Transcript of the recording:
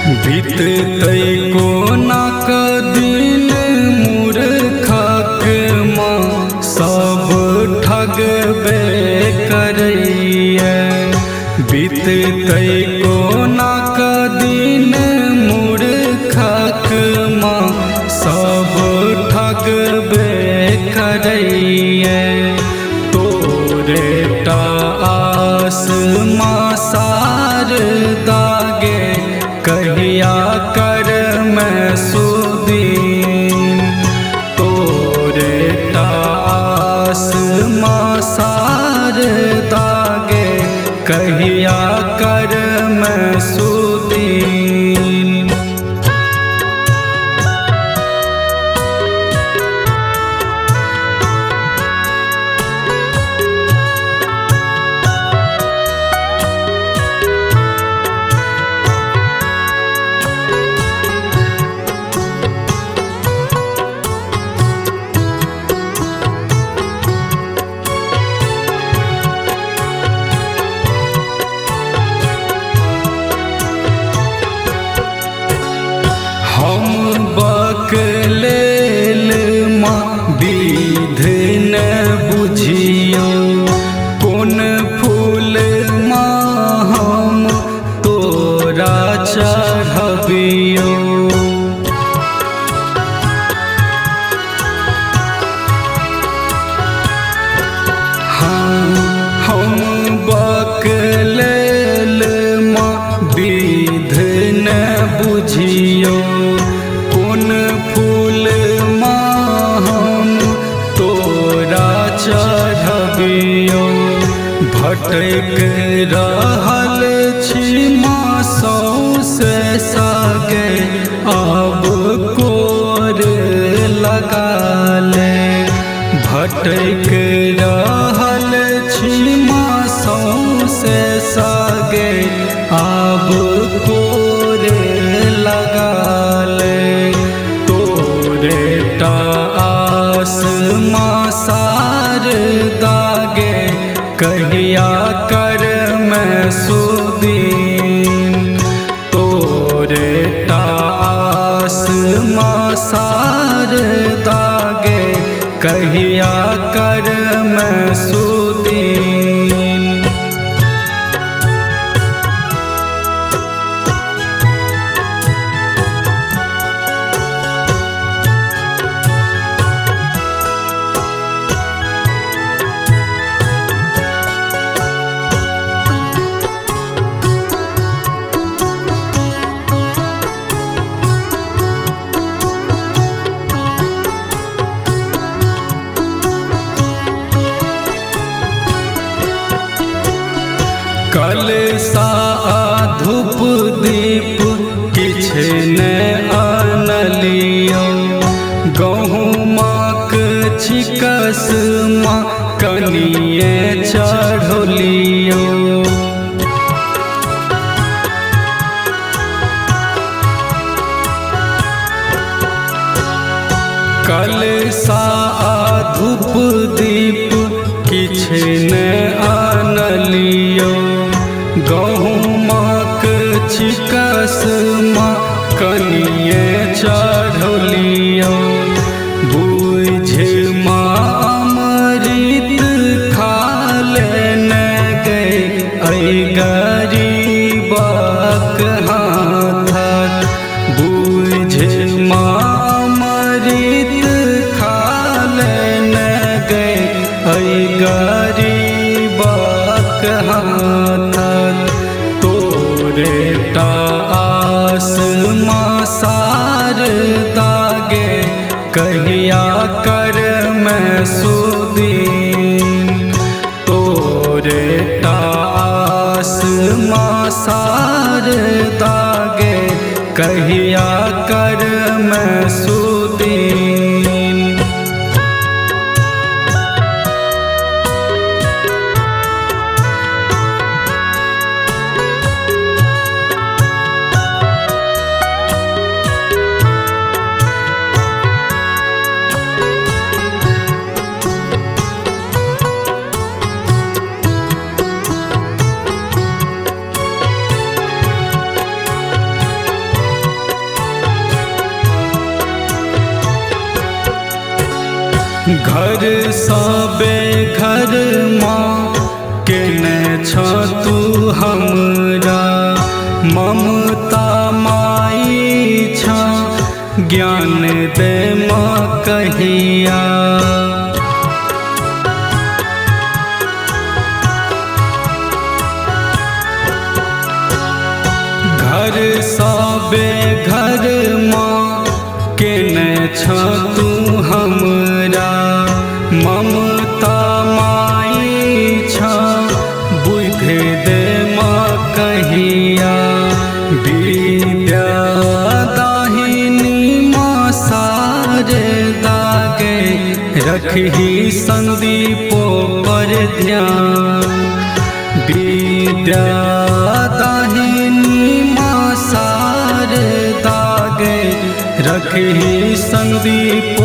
बीततै कोना क दिन मूर्खक माँ सब ठगबे करैया। बीततै कोना क दिन मूर्खक माँ सब ठगबे करैया। तोरे टा आस माँ शारदा गे कहिया कर मैं सुदीन। तोरे टा आस माँ शारदा गे कहिया कर मैं सुदीन। हम बकलेल माँ विध न बुझियो। कोन फूल माँ हम तोरा चढ़बियो। हम बकलेल माँ विध न बुझियो। कोन फूल माँ हम तोरा चढ़बियो। भटक रहल छी माँ सौसे सागे आब कोर लगा ले। भटक रहल छी माँ सौसे सागे आब कोर लगा ले। तोरे टा आस माँ शारदा गे कहिया कर मैं सुदीन। तोरे टा आस माँ शारदा गे कहिया कर मैं सुदीन। कलशा धूप दीप किछ ने आनलियो। गहुमक छिकस माँ कनिए चढ़लियो। कलशा धूप दीप किछ ने आनलियो। गहुमक छिकस माँ कनिए चढ़लियो। बुझ माँ अमृत खा लेने गए ऐ गरीबक हाथक। बुझ माँ अमृत खा लेने गए ऐ गरीबक हाथक। तोरे टा आस माँ शारदा गे कहिया कर मैं सुदीन। तोरे टा आस माँ शारदा गे कहिया कर मैं सुदीन। घर सबे घर माँ केने छ तू हमरा, ममता माई छ ज्ञान दे माँ कहिया। घर सबे घर माँ केने छ तू हमरा, ममता माई छ बुद्धि दे माँ कहिया। विद्या दाहिनी माँ शारदा गे, रखही संदीपो पर ध्यान। विद्या दाहिनी माँ शारदा गे, रखही संदीप